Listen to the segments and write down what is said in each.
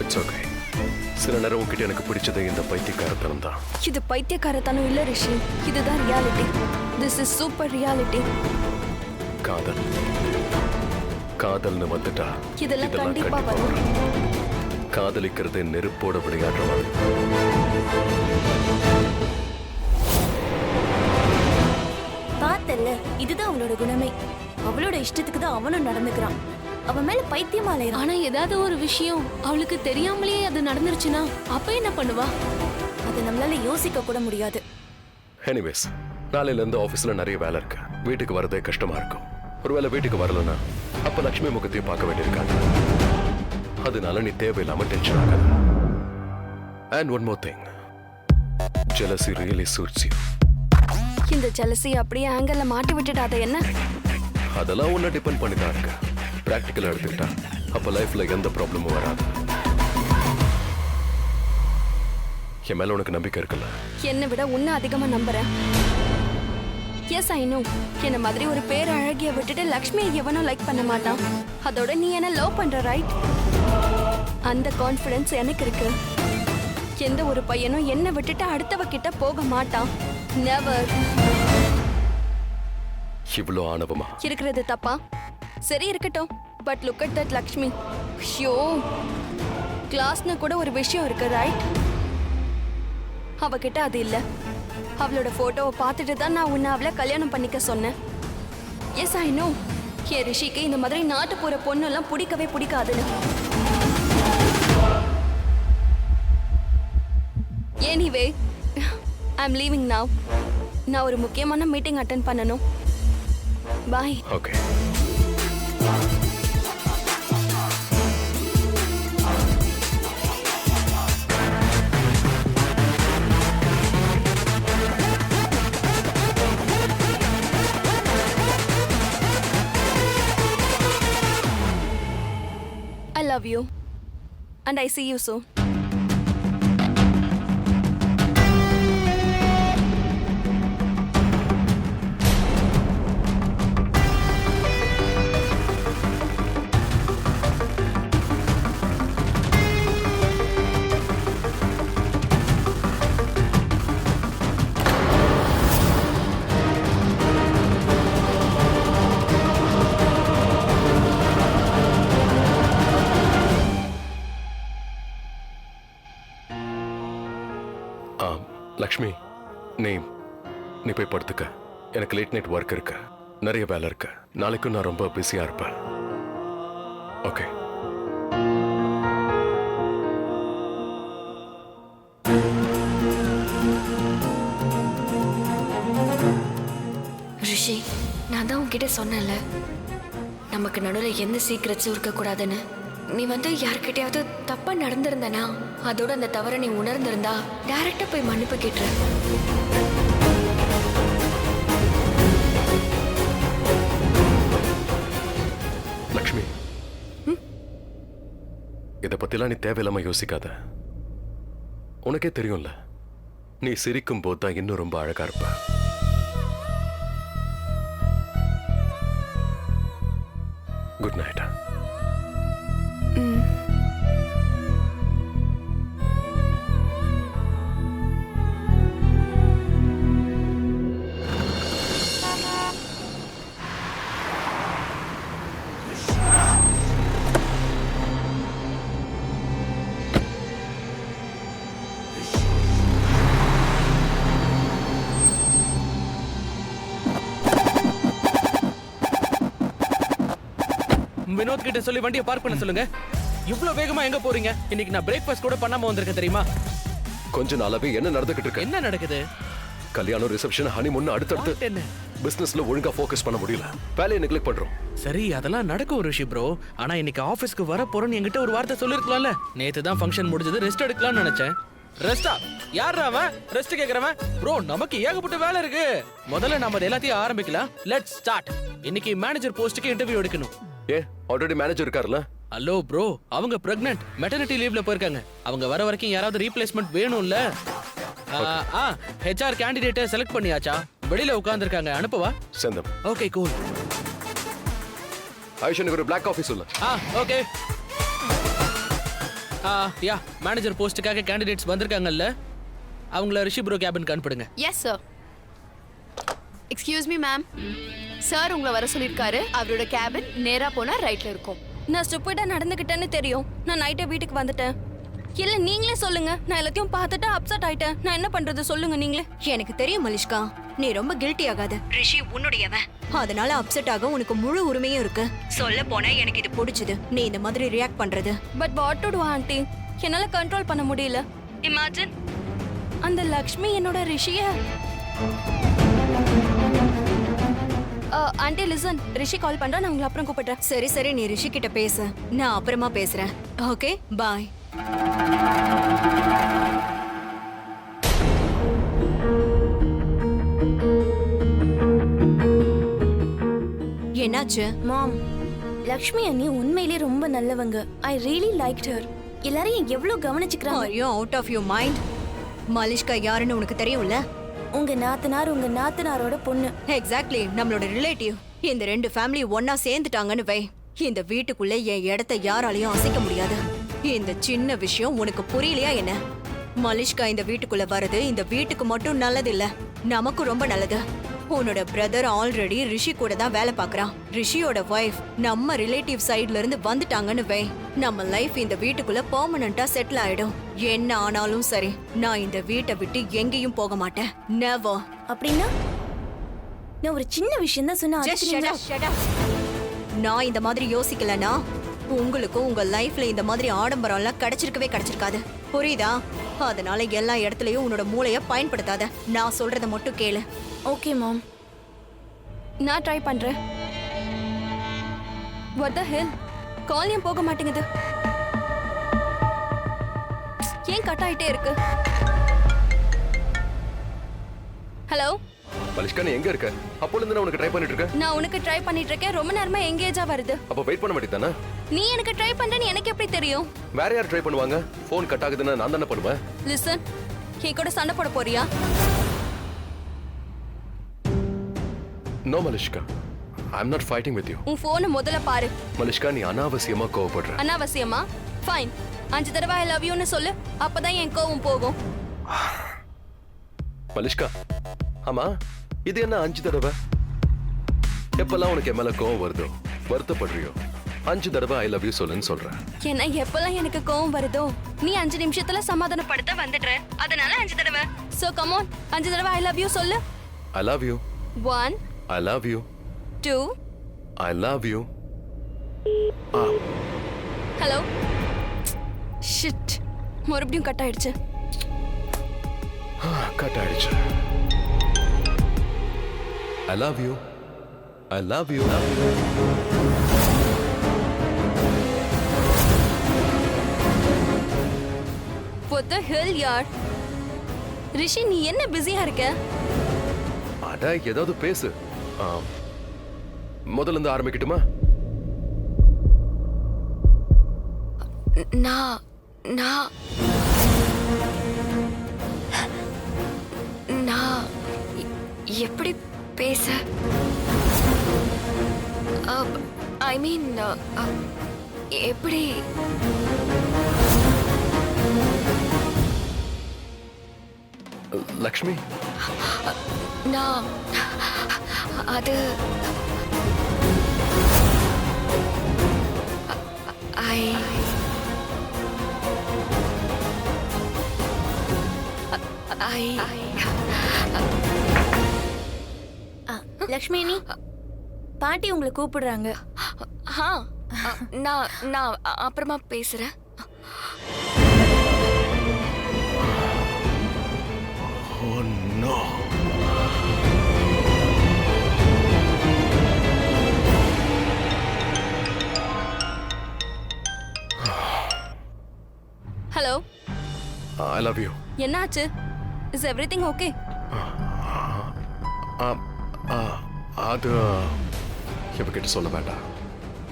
It's okay. சில நேரம் உங்ககிட்ட எனக்கு பிடிச்சது இந்த பைத்தியக்காரத்தனம் தான். இது பைத்தியக்காரத்தனம் இல்ல ரிஷி, இதுதான் reality. This is super reality. காதல் காதல்னு வந்துட்டா இதெல்லாம் கண்டிப்பா வரும். காதலிக்கிறது நெருப்போட விளையாடுற மாதிரி. பார்த்தல்ல, இதுதான் அவளோட குணமே. அவளோட இஷ்டத்துக்கு தான் அவனும் நடந்துக்கிறான். அவன் மேல பைத்தியமா அலையறான். ஆனா ஏதாவது ஒரு விஷயம் அவளுக்கு தெரியாமலேயே அது நடந்துருச்சுன்னா அப்ப என்ன பண்ணுவா? அது நம்மளால யோசிக்க கூட முடியாது. எனிவேஸ், நாளையில இருந்து ஆபீஸ்ல நிறைய வேலை இருக்கு. வீட்டுக்கு வரதே கஷ்டமா இருக்கும். ஒருவேளை வீட்டுக்கு வரலன்னா அப்ப லட்சுமி முகத்தையும் பார்க்க வேண்டியிருக்காங்க. அதனால நீ தேவையில்லாம டென்ஷன் ஆகாத. And one more thing, jealousy really suits you. இந்த ஜெலசி அப்படியே ஆங்கல்ல மாட்டி விட்டுடாத என்ன? அதெல்லாம் ஒன்னும் டிபெண்ட் பண்ணி தான் இருக்கு. பிராக்டிக்கலா எடுத்துக்கிட்டா அப்ப லைஃப்ல எந்த ப்ராப்ளமும் வராது. என் மேல உனக்கு நம்பிக்கை இருக்குல்ல? என்னை விட உன்னை அதிகமா நம்புறேன். Yes I know. என்ன மாதிரி ஒரு பேர் அழகிய விட்டுட்டு லக்ஷ்மியை எவனும் லைக் பண்ண மாட்டான். அதோட நீ என்ன லவ் பண்ற, ரைட்? அந்த கான்ஃபிடன்ஸ் எனக்கு இருக்கு. எந்த ஒரு பையனும் என்னை விட்டுட்டு அடுத்தவ கிட்ட போக மாட்டான். நெவர். இவ்வளோ ஆணவமா இருக்கிறது தப்பா? சரி இருக்கட்டும். But look at that Lakshmi. Show கிளாஸ்னு கூட ஒரு விஷயம் இருக்கு, ரைட்? அவகிட்ட அது இல்ல. அவளோட போட்டோவை பார்த்துட்டு தான் நான் உன்னை அவளை கல்யாணம் பண்ணிக்க சொன்னேன். S I no. என் ரிஷிக்கு இந்த மாதிரி நாட்டு போற பொண்ணெல்லாம் பிடிக்கவே பிடிக்காதுன்னு. Anyway, I am leaving now. நான் ஒரு முக்கியமான மீட்டிங் அட்டெண்ட் பண்ணணும். Bye. Okay. I love you and I see you soon. Lakshmi, நீ நீ போய் படுத்துக்க. எனக்கு லேட் நைட் ஒர்க் இருக்கு, நிறைய வேலை இருக்கு. நாளைக்கும் நான் ரொம்ப பிஸியா இருப்பேன். ஓகே. ரிஷி, நான் தான் உன்கிட்ட சொன்னேன்ல, நமக்கு நடுவில் எந்த சீக்கிரட்ஸும் இருக்கக்கூடாதுன்னு. நீ யார்கிட்டயாவது தப்பா நடந்திருந்தனா அதோட அந்த தவறை நீ உணர்ந்திருந்தா டைரக்டா போய் மன்னிப்பு கேட்டுரு. லக்ஷ்மி, இத பத்திலாம் நீ தேவையில்லாம யோசிக்காத. உனக்கே தெரியும்ல, நீ சிரிக்கும் போது தான் இன்னும் ரொம்ப அழகா இருப்ப. Good night. வினோத் கிட்ட சொல்லி வண்டியை பார்க் பண்ண சொல்லுங்க. இவ்வளவு வேகமா எங்க போறீங்க? இன்னைக்கு நான் பிரேக்ஃபாஸ்ட் கூட பண்ணாம வந்திருக்கேன் தெரியுமா? கொஞ்ச நாளாவே என்ன நடந்துகிட்டு இருக்கு? என்ன நடக்குது? கல்யாணம், ரிசப்ஷன், ஹனிமூன், அடுத்தடுத்து என்ன பிசினஸ்ல ஒழுங்கா ஃபோக்கஸ் பண்ண முடியல. வேலையை நெக்லெக்ட் பண்றோம். சரி, அதெல்லாம் நடக்கும் ரிஷி ப்ரோ. ஆனா இன்னைக்கு ஆபீஸ்க்கு வர போறேன்னு என்கிட்ட ஒரு வார்த்தை சொல்லிருக்கலாம்ல. நேத்து தான் ஃபங்க்ஷன் முடிஞ்சது, ரெஸ்ட் எடுக்கலாம்னு நினைச்சேன். ரெஸ்டா? யாரா அவன் ரெஸ்ட் கேக்குறவன்? ப்ரோ, நமக்கு ஏகப்பட்ட வேலை இருக்கு. முதல்ல நாம எல்லாத்தையும் ஆரம்பிக்கலாம். Let's start. இன்னைக்கு மேனேஜர் போஸ்டுக்கு இன்டர்வியூ எடுக்கணும். ஆல்ரெடி மேனேஜர் இருக்காருல்ல? ஹலோ ப்ரோ, அவங்க பிரெக்னன்ட், மெட்டர்னிட்டி லீவ்ல போயிருக்காங்க. அவங்க வர வரைக்கும் யாராவது ரீப்ளேஸ்மெண்ட் வேணும்ல. HR கேண்டிடேட்டை செலக்ட் பண்ணியாச்சா? வெளியில உட்கார்ந்திருக்காங்க, அனுப்பவா? செந்தம். Okay cool. ஆயுஷனுக்கு ஒரு பிளாக் காஃபி சொல்லு. ஓகே. யா மேனேஜர் போஸ்ட்டுக்காக கேண்டிடேட்ஸ் வந்திருக்காங்கல்ல, அவங்கள ரிஷி ப்ரோ கேபினுக்கு அனுப்பிடுங்க. Yes sir. Excuse me ma'am, sir உங்களை வர சொல்லியிருக்காரு. அவரோட கேபின் நேரா போனா ரைட்ல இருக்கும். நான் ஸ்டூப்பிடா நடந்துக்கிட்டேன்னு தெரியும். நான் நைட்டே வீட்டுக்கு வந்துட்டேன். இல்ல நீங்களே சொல்லுங்க. நான் எல்லாத்தையும் பார்த்துட்டு அப்செட் ஆயிட்டேன். நான் என்ன பண்றது சொல்லுங்க நீங்களே. எனக்கு தெரியும் மலிஷ்கா, நீ ரொம்ப கில்ட்டி ஆகாத. ரிஷி உன்னுடையவன், அதனால அப்செட் ஆக உனக்கு முழு உரிமையும் இருக்கு. சொல்ல போனா எனக்கு இது பிடிச்சது, நீ இந்த மாதிரி ரியாக்ட் பண்றது. But what to to aunty, என்னால கண்ட்ரோல் பண்ண முடியல. இமேஜின் அந்த லக்ஷ்மி என்னோட ரிஷிய. ஆண்டி லிசன், ரிஷி கால் பண்றா, நான் உங்களை அப்புறம் கூப்பிடுறேன். சரி சரி, நீ ரிஷி கிட்ட பேசு, நான் அப்புறமா பேசுறேன். Okay bye. என்னாச்சு? மாம், லக்ஷ்மி அண்ணி உண்மையிலேயே ரொம்ப நல்லவங்க. I really liked her. எல்லாரையும் எவ்வளவு கவனிச்சுக்கிறாங்க. Are you out of your mind? Malishka யாருன்னு உனக்கு தெரியும்ல? உங்க நாத்தனாரோட பொண்ணு. எக்ஸாக்ட்லி, நம்மளோட ரிலேட்டிவ். இந்த ரெண்டு ஃபேமிலி ஒன்னா சேர்ந்துட்டாங்கன்னு வை, இந்த வீட்டுக்குள்ள என் இடத்தை யாராலையும் அசைக்க முடியாது. இந்த சின்ன விஷயம் உனக்கு புரியலையா என்ன? மலிஷ்கா இந்த வீட்டுக்குள்ள வர்றது இந்த வீட்டுக்கு மட்டும் நல்லது இல்ல, நமக்கு ரொம்ப நல்லது. உன்னோட பிரதர் ஆல்ரெடி ரிஷி கூட தான் வேலை பார்க்கறான். ரிஷியோட வைஃப் நம்ம ரிலேட்டிவ் சைடுல இருந்து வந்துட்டாங்கன்னு வை, நம்ம லைஃப் இந்த வீட்டுக்குள்ள பெர்மனண்டா செட்டில் ஆயிடும். என்ன ஆனாலும் சரி, நான் இந்த வீட்டை விட்டு எங்கேயும் போக மாட்டேன். நெவர். அப்படின்னா நான் ஒரு சின்ன விஷயம் தான் சொன்னா Just shut up, shut up. நான் இந்த மாதிரி யோசிக்கலனா உங்களுக்கும் உங்க லைஃப்ல இந்த மாதிரி ஆடம்பரம்லாம் கிடைச்சிருக்காது. புரியுதா? அதனால எல்லா இடத்துலயும் உன்னோட மூளைய பயன்படுத்தாத. நான் சொல்றத மட்டும் கேளு. ஓகே மாம். நான் ட்ரை பண்றேன். What the hell? கால் ஏன் போக மாட்டேங்குது? ஏன் கட் ஆயிட்டே இருக்கு? ஹலோ மலிஷ்கா, நீ எங்க இருக்க? அப்போல இருந்து நான் உனக்கு ட்ரை பண்ணிட்டு இருக்கேன். நான் உனக்கு ட்ரை பண்ணிட்டு இருக்கேன். ரொம்ப நேரமா எங்கேஜா வருது. அப்ப வெயிட் பண்ண மாட்டேதானே? நீ எனக்கு ட்ரை பண்றேன்னு எனக்கு எப்படி தெரியும்? வேற யார் ட்ரை பண்ணுவாங்க? ஃபோன் கட் ஆகுதுன்னா நான் தானே பண்ணுவேன். லிசன், என் கூட சண்டை போட போறியா? No Malishka, I am not fighting with you. உன் போனை முதல்ல பாரு. மலிஷ்கா, நீ அனாவசியமா கோவப்படுற. அனாவசியமா? ஃபைன், 5 தடவை ஐ லவ் யூன்னு சொல்லு, அப்பதான் என் கோவம் போகும். மலிஷ்கா, ஆமா இது என்ன 5 தடவை? எப்பெல்லாம் உனக்கு என் மேல கோவம் வருதோ, வருத்தப்படுறியோ, 5 தடவை ஐ லவ் யூ சொல்லுன்னு சொல்றேன். ஏன்னா எப்பெல்லாம் எனக்கு கோவம் வருதோ நீ 5 நிமிஷத்துல சமாதானப்படுத்த வந்துடுற. அதனால 5 தடவை. சோ கம் ஆன், 5 தடவை ஐ லவ் யூ சொல்லு. I love you. 1 I love you. 2 I love you. Hello. Shit, மறுபடியும் கட் ஆயிடுச்சு. கட் ஆயிடுச்சு. I love you. I love you. What the hell yaar? ரிஷி, நீ என்ன பிஸியா இருக்க? அட ஏதாவது பேசு. முதல்ல இருந்து ஆரம்பிக்கட்டுமா? நான் எப்படி பேச? ஐ மீன் எப்படி? லக்ஷ்மி, நான் அது லக்ஷ்மி அண்ணி, பாட்டி உங்களை கூப்பிடுறாங்க. நான் அப்புறமா பேசுறேன். oh no. Hello. I love you. என்னாச்சு? Is everything okay? அது இவகிட்ட சொல்ல வேண்டாம்,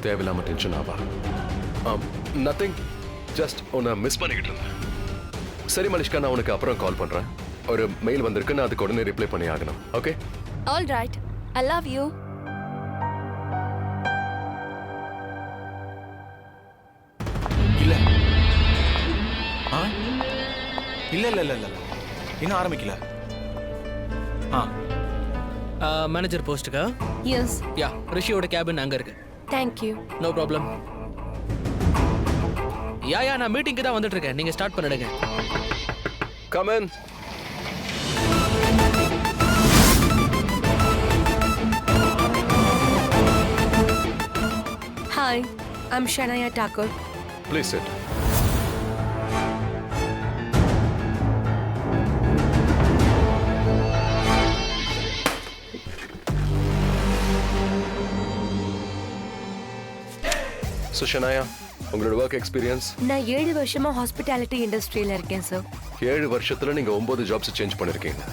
தேவையில்லாம டென்ஷன் ஆவா. நத்திங், ஜஸ்ட் உன்னை மிஸ் பண்ணிக்கிட்டு இருந்தேன். சரி மலிஷ்கா, நான் உனக்கு அப்புறம் கால் பண்றேன். ஒரு மெயில் வந்திருக்கு, நான் அதுக்கு உடனே ரிப்ளை பண்ணி ஆகணும். Okay? All right. I love you. இல்ல இல்ல இன்னும் ஆரம்பிக்கல. மேனேஜர் போஸ்ட்டுக்கா? எஸ், யா, ரிஷியோட கேபின் அங்க இருக்கு. Thank you. No problem. Ya நான் மீட்டிங்க்கு தான் வந்துட்டு இருக்கேன். நீங்க ஸ்டார்ட் பண்ணிடுங்க. Come in. Hi, I'm Shanaya Thakur. Please sit. Sushanaya, உங்களோட ஒர்க் எக்ஸ்பீரியன்ஸ்? நான் 7 வருஷமா ஹாஸ்பிட்டாலிட்டி இண்டஸ்ட்ரியில இருக்கேன் சார். 7 வருஷத்துல நீங்க 9 ஜாப்ஸ் சேஞ்ச் பண்ணிருக்கீங்க.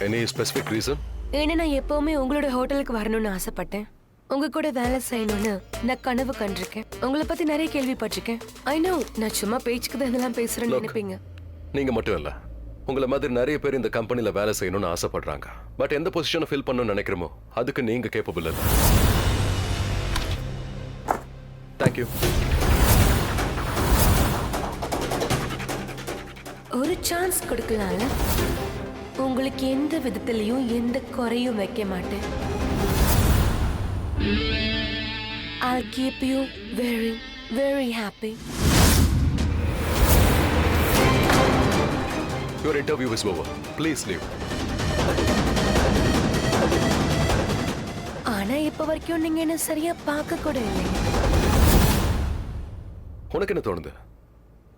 Any specific reason? ஏன்னா நான் எப்பவுமே உங்களோட ஹோட்டலுக்கு வரணும்னு ஆசைப்பட்டேன். உங்க கூட வேலை செய்யணும்னு நான் கனவு கண்டிருக்கேன். உங்களை பத்தி நிறைய கேள்விப்பட்டிருக்கேன். ஐ நோ, நான் சும்மா பேச்சுக்கு தான் இதெல்லாம் பேசுறேன்னு Look, நினைப்பீங்க. நீங்க மட்டும் இல்ல, உங்களை மாதிரி நிறைய பேர் இந்த கம்பெனில வேலை செய்யணும்னு ஆசைப்படுறாங்க. பட் எந்த பொசிஷனை ஃபில் பண்ணணும்னு நினைக்கிறோமோ அதுக்கு நீங்க கேப்பபிள் இல்ல. தேங்க்யூ. ஒரு சான்ஸ் கொடுக்கலாம்ல? உங்களுக்கு எந்த விதத்திலையும் எந்த குறையும் வைக்க மாட்டேன். I'll keep you very, very happy. Your interview is over. Please leave. ஆனா இப்ப வரைக்கும் நீங்க என்ன சரியா பார்க்க கூட இல்லைங்க. உனக்கு என்ன தோணுது?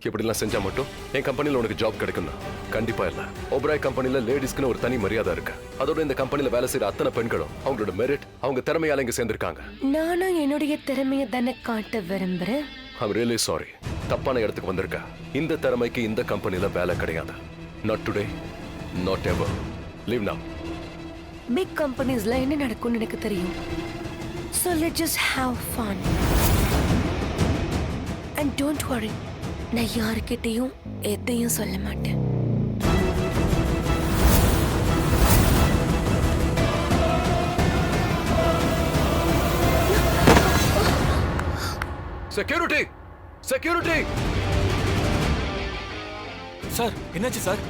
இப்படிலாம் செஞ்சா மட்டும் என் கம்பெனில உனக்கு ஜாப் கிடைக்கும்னா? கண்டிப்பா இல்ல. ஓபராய் கம்பெனில லேடிஸ்க்குன்னு ஒரு தனி மரியாதை இருக்கு. அதோட இந்த கம்பெனில வேலை செய்யற அத்தனை பெண்களும் அவங்களோட மெரிட், அவங்க திறமையால இங்க சேர்ந்திருக்காங்க. நானும் என்னுடைய திறமையை தானே காட்ட விரும்புறேன். I'm really sorry. தப்பான இடத்துக்கு வந்திருக்க. இந்த திறமைக்கு இந்த கம்பெனில வேலை கிடையாது. Not today, not ever. Leave now. Big கம்பெனிஸ்ல என்ன நடக்கும்னு எனக்கு தெரியும். So let's just have fun. And don't worry. நான் யார்கிட்டயும் எதையும் சொல்ல மாட்டேன். Security! Security! சார், என்னாச்சு சார்?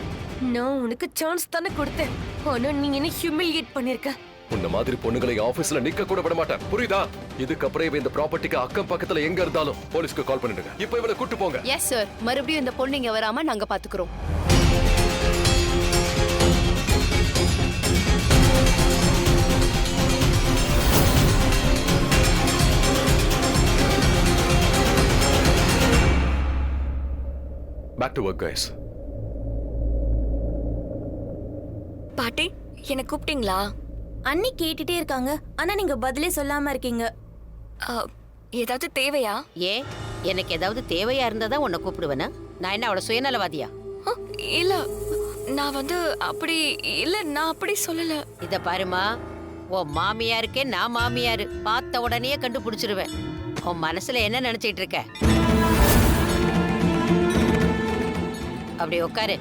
நான் உனக்கு சான்ஸ் தானே கொடுத்தேன். ஆனா நீ என்ன ஹியூமிலியேட் பண்ணிருக்க. உன்ன மாதிரி பொண்ணுகளை ஆபீஸ்ல நிக்க கூட விட மாட்டேன். புரியுதா? இதுக்கப்புறம் இவ இந்த ப்ராப்பர்ட்டிக்கு அக்கம் பக்கத்துல எங்க இருந்தாலும் போலீஸ்க்கு கால் பண்ணிடுங்க. இப்போ இவளை கூட்டு போங்க. எஸ் சார், மறுபடியும் இந்த பொண்ணு இங்க வராம நாங்க பாத்துக்கிறோம். Back to work, guys. பாட்டி, என்ன கூப்பிட்டீங்களா? அண்ணி கேட்டுட்டே இருக்காங்க, ஆனா நீங்க பதிலே சொல்லாம இருக்கீங்க. ஏதாவது தேவையா? ஏன், எனக்கு ஏதாவது தேவையா இருந்தா உன்னை கூப்பிடுவேனா? நான் என்ன அவளை சுயநலவாதியா? இல்ல, நான் அப்படி இல்ல, நான் அப்படி சொல்லல. இத பாருமா, உன் மாமியாருக்கே நான் மாமியாரு, பார்த்த உடனே கண்டுபிடிச்சிருவேன். உன் மனசுல என்ன நினைச்சிட்டு இருக்க? அப்படி உட்காரு.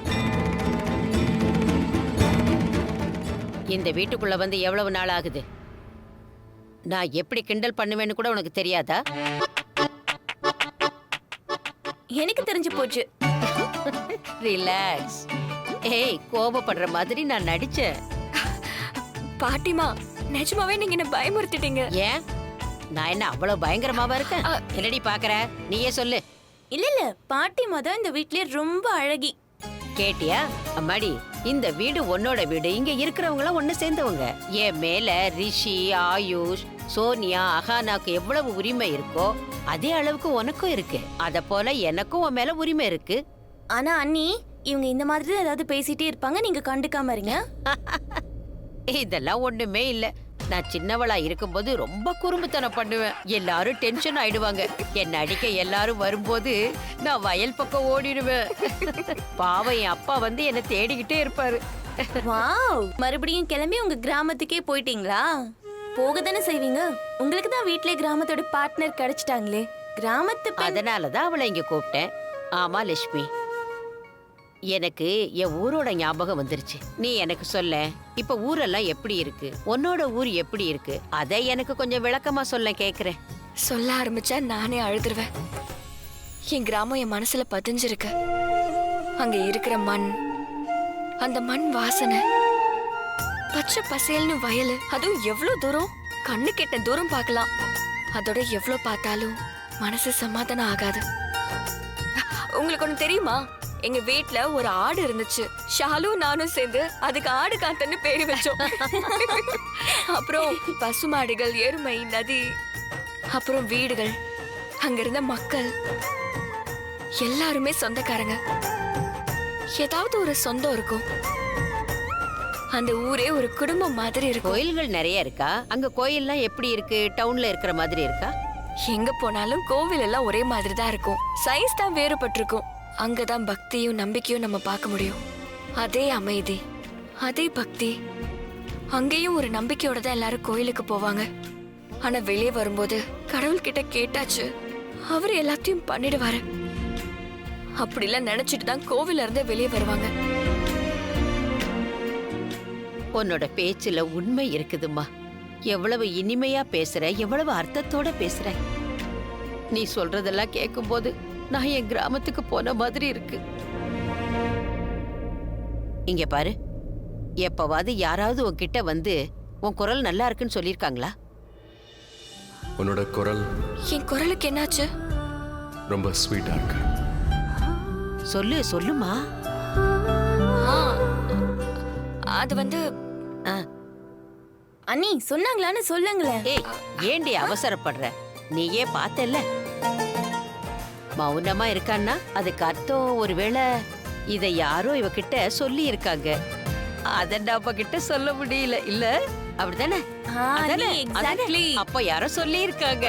இந்த வீட்டுக்குள்ள வந்து எவ்வளவு நாள் ஆகுது? நான் எப்படி கிண்டல் பண்ணுவேன்னு கூட உனக்கு தெரியாதா? எனக்கு தெரிஞ்சு போச்சு. ரிலாக்ஸ். ஏய், கோபப்படுற மாதிரி நான் நடிச்சேன். பாட்டிமா, நிஜமாவே நீங்க என்ன பயமுறுத்திட்டீங்க. ஏன், நான் என்ன அவ்வளவு பயங்கரமாவா இருக்கேன்? என்னடி பாக்குற? நீயே சொல்லு. இல்ல, பாட்டிமா தான் இந்த வீட்லயே ரொம்ப அழகி. கேட்டியா? அம்மாடி, இந்த வீடு உன்னோட வீடு. இங்க இருக்கிறவங்க ஒண்ணு சேர்ந்தவங்க. என் மேல ரிஷி, ஆயுஷ், சோனியா, அஹானாக்கு எவ்வளவு உரிமை இருக்கோ அதே அளவுக்கு உனக்கும் இருக்கு. அத போல எனக்கும் உன் மேல உரிமை இருக்கு. ஆனா அண்ணி, இவங்க இந்த மாதிரி ஏதாவது பேசிட்டே இருப்பாங்க, நீங்க கண்டுக்காம இருங்க. இதெல்லாம் ஒண்ணுமே இல்ல. நான் சின்னவளா இருக்கும்போது ரொம்ப குறும்புத்தனம் பண்ணுவேன். எல்லாரும் டென்ஷன் ஆயிடுவாங்க. என்ன அடிக்க எல்லாரும் வரும்போது நான் வயல் பக்கம் ஓடிடுவேன். பாவம், என் அப்பா வந்து என்ன தேடிக்கிட்டே இருப்பாரு. வாவ், மறுபடியும் கிளம்பி உங்க கிராமத்துக்கே போயிட்டீங்களா? போக தானே செய்வீங்க. உங்களுக்கு தான் வீட்லயே கிராமத்தோட பார்ட்னர் கிடைச்சிட்டாங்களே. கிராமத்து அதனாலதான் அவளை இங்க கூப்பிட்டேன். ஆமா லட்சுமி, எனக்கு என் ஊரோட ஞாபகம் வந்துருச்சு. நீ எனக்கு சொல்ல, இப்ப ஊரெல்லாம் எப்படி இருக்கு? உன்னோட ஊர் எப்படி இருக்கு? அதை எனக்கு கொஞ்சம் விளக்கமா சொல்ல கேக்குறேன். சொல்ல ஆரம்பிச்சா நானே அழுதுருவேன். என் கிராமம் என் மனசுல பதிஞ்சிருக்கு. அங்க இருக்கிற மண், அந்த மண் வாசனை, பச்சை பசேல்னு வயலு, அதுவும் எவ்வளவு தூரம், கண்ணு கெட்ட தூரம் பார்க்கலாம். அதோட எவ்வளவு பார்த்தாலும் மனசு சமாதானம் ஆகாது. உங்களுக்கு ஒண்ணு தெரியுமா, எங்க வீட்ல ஒரு ஆடு இருந்துச்சு. ஷாலு நானும் சேர்ந்து அதுக்கு ஆடு காத்தன்னு பேரு வச்சோம். அப்புறம் பசுமாடுகள், எருமை, நதி, அப்புறம் வீடுகள், அங்க இருந்த மக்கள் எல்லாருமே சொந்தக்காரங்க. ஏதாவது ஒரு சொந்தம் இருக்கும். அந்த ஊரே ஒரு குடும்பம் மாதிரி இருக்கும். கோயில்கள் நிறைய இருக்கா? அங்க கோயில்லாம் எப்படி இருக்கு? டவுன்ல இருக்கிற மாதிரி இருக்கா? எங்க போனாலும் கோவில் எல்லாம் ஒரே மாதிரி தான் இருக்கும். சைஸ் தான் வேறுபட்டிருக்கும். அங்கதான் பக்தியும் நம்பிக்கையும் நம்ம பார்க்க முடியும். அதே அமைதி, அதே பக்தி. அங்கேயும் ஒரு நம்பிக்கையோட தான் எல்லாரும் கோயிலுக்கு போவாங்க. ஆனா வெளியே வரும்போது கடவுள்கிட்ட கேட்டாச்சு, அவரு எல்லாத்தையும் பண்ணிடுவாரு. அப்படிலாம் நினைச்சிட்டு தான் கோவில்ல இருந்தே வெளியே வருவாங்க. உன்னோட பேச்சுல உண்மை இருக்குதும்மா. எவ்வளவு இனிமையா பேசுற, எவ்வளவு அர்த்தத்தோட பேசுற. நீ சொல்றதெல்லாம் கேட்கும்போது நான் என் கிராமத்துக்கு போன மாதிரி இருக்கு. இங்க பாரு, எப்பவாவது யாராவது உன்கிட்ட வந்து உன் குரல் நல்லா இருக்குன்னு சொல்லிருக்காங்களா? உன்னோட குரல் என் குரலுக்கு என்னாச்சு? ரொம்ப ஸ்வீட்டா இருக்கு. சொல்லுமா. அது வந்து அண்ணி சொன்னாங்களான்னு சொல்லுங்களேன். ஏய், ஏண்டி அவசரப்படுற? நீயே பார்த்தல. மௌனமா இருக்கான்னா அதுக்கு அர்த்தம் ஒருவேளை இதை யாரோ இவகிட்ட சொல்லி இருக்காங்க. அத நம்ம கிட்ட சொல்ல முடியல, இல்ல அப்படிதானே? அதானே? எக்ஸாக்ட்லி. அப்ப யாரோ சொல்லி இருக்காங்க.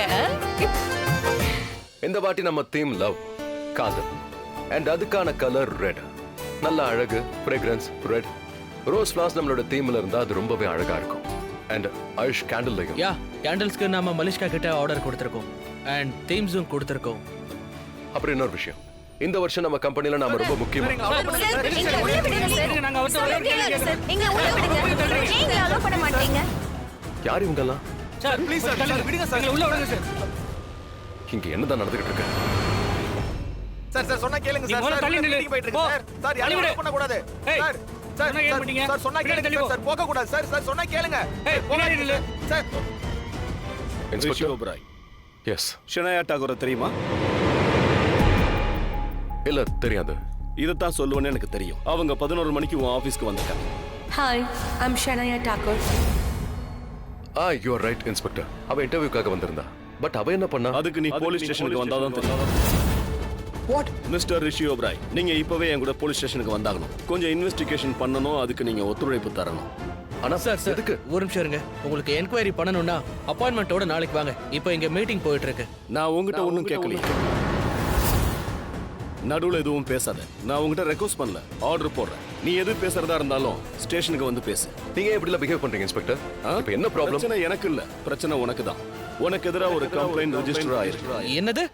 இந்த வாட்டி நம்ம தீம் லவ், காதல். அண்ட் அதுக்கான கலர் ரெட். நல்ல அழகு, ஃப்ரேக்ரன்ஸ் ரெட். ரோஸ் ஃபிளார்ஸ் நம்மளோட தீம்ல இருந்தா அது ரொம்பவே அழகா இருக்கும். அண்ட் ஆயுஷ் கேண்டில்லையும். யா, கேண்டில்ஸ்க்கு நாம மலிஷ்கா கிட்ட ஆர்டர் கொடுத்திருக்கோம். அண்ட் தீம்ஸும் கொடுத்திருக்கோம். அப்புறம் இன்னொரு விஷயம், இந்த வருஷம் நம்ம கம்பெனில நாம ரொம்ப முக்கியமா எங்களை உள்ள விடுங்க. ஏங்க அலோ பண்ண மாட்டீங்க? யார் இவங்கெல்லாம்? சார் ப்ளீஸ் சார், விடுங்க சார். உள்ள விடுங்க சார். இங்க என்னதான் நடந்துகிட்டு இருக்கு? சார் சொன்னா கேளுங்க சார். மீட்டிங் போயிட்டு இருக்கு சார். சார் யாரும் அலோ பண்ண கூடாது. சார் சார் சொன்னா கேளுங்க சார். போக கூடாது சார். சார் சொன்னா கேளுங்க. போகாதீங்க நில்லு sir. Inspector Oberoi. Yes. Shanaya Thakur தெரியுமா? இல்ல, தெரியாது. இதத்தான் சொல்லுவேன்னு எனக்கு தெரியும். அவங்க 11 மணிக்கு உன் ஆபீஸ்க்கு வந்திருக்காங்க. Hi, I'm Shanaya Thakur. You are right inspector. அவ இன்டர்வியூக்காக வந்திருந்தா. பட் அவ என்ன பண்ணா? அதுக்கு நீ போலீஸ் ஸ்டேஷனுக்கு வந்தாதான் தெரியும். வாட்? மிஸ்டர் ரிஷி ஓபராய், நீங்க இப்பவே என் கூட போலீஸ் ஸ்டேஷனுக்கு வந்தாகணும். கொஞ்சம் இன்வெஸ்டிகேஷன் பண்ணணும். அதுக்கு நீங்க ஒத்துழைப்பு தரணும். ஆனா சார் எதுக்கு? ஒரு நிமிஷம் இருங்க. உங்களுக்கு என்கொயரி பண்ணணும்னா அப்பாயின்மெண்டோட நாளைக்கு வாங்க. இப்போ இங்க மீட்டிங் போயிட்டு இருக்கு. நான் உங்ககிட்ட ஒன்றும் கேட்கலையே. நடுவில் எதுவும் பேசாத. நான் உங்ககிட்ட ரெக்வஸ்ட் பண்ணல, ஆர்டர் போடுறேன். நீ எது பேசுறதா இருந்தாலும் ஸ்டேஷனுக்கு வந்து பேசு. நீங்க எப்படி பிஹேவ் பண்றீங்க இன்ஸ்பெக்டர்? இப்போ என்ன ப்ராப்ளம்? பிரச்சனை எனக்கு இல்ல, பிரச்சனை உனக்கு தான். உனக்கு எதிராக ஒரு கம்ப்ளைண்ட் ரெஜிஸ்டர் ஆயிருக்கு. என்னது?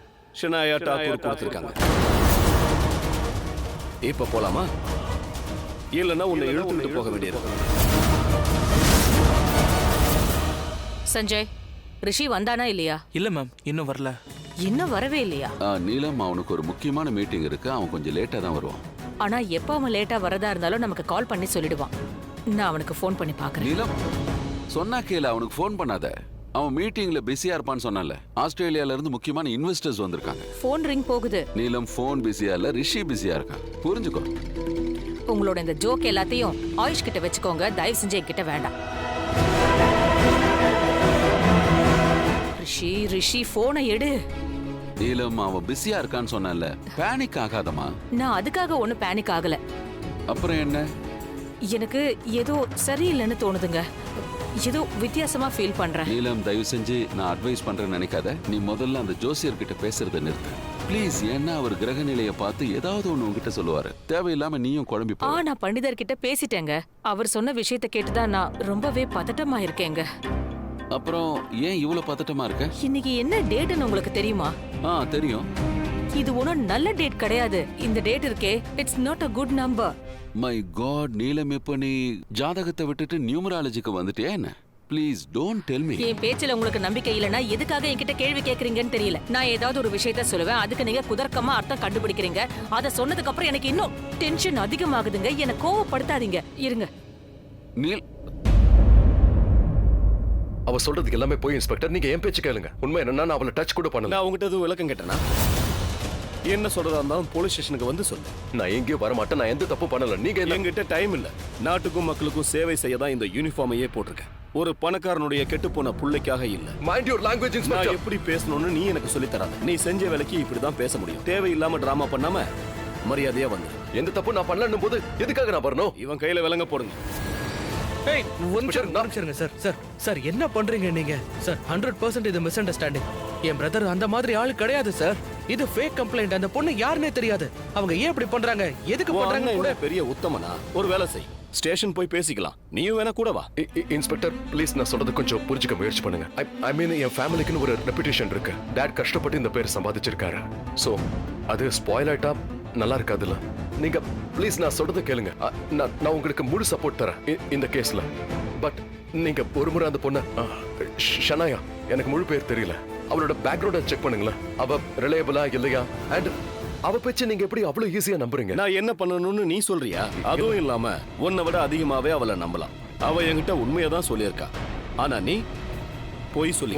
ஷனாயா டாகூர் கொடுத்திருக்காங்க. இப்ப போலாமா? இல்லைன்னா உன்னை இழுத்துட்டு போக வேண்டியது. சஞ்சய், ரிஷி வந்தானா இல்லையா? இல்ல மேம், இன்னும் வரல. இன்னும் வரவே இல்லையா? நீலம், அவனுக்கு ஒரு முக்கியமான மீட்டிங் இருக்கு. அவன் கொஞ்சம் லேட்டா தான் வருவான். ஆனா எப்ப அவன் லேட்டா வரதா இருந்தாலும் நமக்கு கால் பண்ணி சொல்லிடுவான். நான் அவனுக்கு ஃபோன் பண்ணி பாக்குறேன். நீலம், சொன்னா கேளு. அவனுக்கு ஃபோன் பண்ணாத. அவன் மீட்டிங்ல பிஸியா இருப்பான்னு சொன்னால. ஆஸ்திரேலியால இருந்து முக்கியமான இன்வெஸ்டர்ஸ் வந்திருக்காங்க. ஃபோன் ரிங் போகுது. நீலம், ஃபோன் பிஸியா இல்ல, ரிஷி பிஸியா இருக்கான். புரிஞ்சுக்கோ. உங்களோட இந்த ஜோக் எல்லாத்தையும் ஆயுஷ் கிட்ட வச்சுக்கோங்க. தயவு செஞ்சு என்கிட்ட வேண்டாம். ரிஷி போனை எடு. நீலம், அவன் பிஸியா இருக்கான்னு சொன்னால. பேனிக் ஆகாதமா? நான் அதுக்காக ஒன்னும் பேனிக் ஆகல. அப்புறம் என்ன? எனக்கு ஏதோ சரியில்லைன்னு தோணுதுங்க. ஏதோ வித்தியாசமா ஃபீல் பண்றேன். நீலம், தயவு செஞ்சு நான் அட்வைஸ் பண்றேன்னு நினைக்காத. நீ முதல்ல அந்த ஜோசியர் கிட்ட பேசுறதை நிறுத்து ப்ளீஸ். ஏன்னா அவர் கிரக நிலையை பார்த்து ஏதாவது ஒண்ணு உங்ககிட்ட சொல்லுவாரு. தேவையில்லாம நீயும் குழம்பி போ. நான் பண்டிதர் கிட்ட பேசிட்டேங்க. அவர் சொன்ன விஷயத்தை கேட்டுதான் நான் ரொம்பவே பதட்டமா இருக்கேங்க. அப்புறம் ஏன் இவ்வளவு பதட்டமா இருக்க? இன்னைக்கு என்ன டேட்னு உங்களுக்கு தெரியுமா? தெரியும். இது ஒன்னும் நல்ல டேட் கிடையாது. இந்த டேட் இருக்கே, it's not a good number. My god, Neelam, இப்ப நீ ஜாதகத்தை விட்டுட்டு நியூமராலஜிக்கு வந்துட்டியா என்ன? Please don't tell me. என் பேச்சுல உங்களுக்கு நம்பிக்கை இல்லைன்னா எதுக்காக என்கிட்ட கேள்வி கேக்குறீங்கன்னு தெரியல. நான் ஏதாவது ஒரு விஷயத்த சொல்லுவேன், அதுக்கு நீங்க குதர்க்கமா அர்த்தம் கண்டுபிடிக்கிறீங்க. அதை சொன்னதுக்கு அப்புறம் எனக்கு இன்னும் டென்ஷன் அதிகமாகுதுங்க. என்னை கோவப்படுத்தாதீங்க. இருங்க. நீல், அவ சொல்றதுக்கு எல்லாமே போய் இன்ஸ்பெக்டர். நீங்க என் பேச்சு கேளுங்க. உண்மை என்னன்னா நான் அவளை டச் கூட பண்ணல. நான் உங்ககிட்ட எதுவும் விளக்கம் கேட்டேனா? என்ன சொல்றதா இருந்தாலும் போலீஸ் ஸ்டேஷனுக்கு வந்து சொல்லு. நான் எங்கேயும் வர மாட்டேன். நான் எந்த தப்பு பண்ணல. நீங்க என்கிட்ட டைம் இல்ல. நாட்டுக்கும் மக்களுக்கும் சேவை செய்ய தான் இந்த யூனிஃபார்மையே போட்டிருக்கேன். ஒரு பணக்காரனுடைய கெட்டுப்போன புள்ளைக்காக இல்ல. Mind your language inspector. நான் எப்படி பேசணும்னு நீ எனக்கு சொல்லி தராத. நீ செஞ்ச வேலைக்கு இப்படிதான் பேச முடியும். தேவையில்லாம டிராமா பண்ணாம மரியாதையா வந்து. எந்த தப்பு நான் பண்ணலன்னும் போது எதுக்காக நான் வரணும்? இவன் கையில விலங்க போடுங்க. ஏய், ஒரு நிமிஷம் சார். சார் சார் என்ன பண்றீங்க நீங்க? சார் 100% இது மிஸ் அண்டர்ஸ்டாண்டிங். என் பிரதர் அந்த மாதிரி ஆளு கிடையாது சார். இது ஃபேக் கம்ப்ளைண்ட். அந்த பொண்ணு யாருன்னே தெரியாது. அவங்க ஏன் இப்படி பண்றாங்க, எதுக்கு பண்றாங்க கூட பெரிய உத்தமனா? ஒரு வேலை செய், ஸ்டேஷன் போய் பேசிக்கலாம். நீயும் வேணா கூட வா. இன்ஸ்பெக்டர் ப்ளீஸ், நான் சொல்றது கொஞ்சம் புரிஞ்சுக்க முயற்சி பண்ணுங்க. ஐ மீன் என் ஃபேமிலிக்குன்னு ஒரு ரெப்புடேஷன் இருக்கு. டாட் கஷ்டப்பட்டு இந்த பேர் சம்பாதிச்சிருக்காரு. ஸோ அது ஸ்பாயில் ஆயிட்டா நல்லா இருக்காதுல்ல. நீங்க ப்ளீஸ் நான் சொல்றதை கேளுங்க. நான் உங்களுக்கு முழு சப்போர்ட் தரேன் இந்த கேஸ்ல. பட் நீங்க ஒரு முறை அந்த பொண்ண ஷனாயா, எனக்கு முழு பேர் தெரியல, அவளோட பேக்ரவுண்ட செக் பண்ணுங்களேன். அவ ரிலையபிளா இல்லையா? அண்ட் அவ பேச்சு நீங்க எப்படி அவ்வளவு ஈஸியா நம்புறீங்க? நான் என்ன பண்ணணும்னு நீ சொல்றியா? அதுவும் இல்லாம உன்னை விட அதிகமாவே அவளை நம்பலாம். அவ என்கிட்ட உண்மையை தான் சொல்லியிருக்கா. ஆனா நீ போய் சொல்லி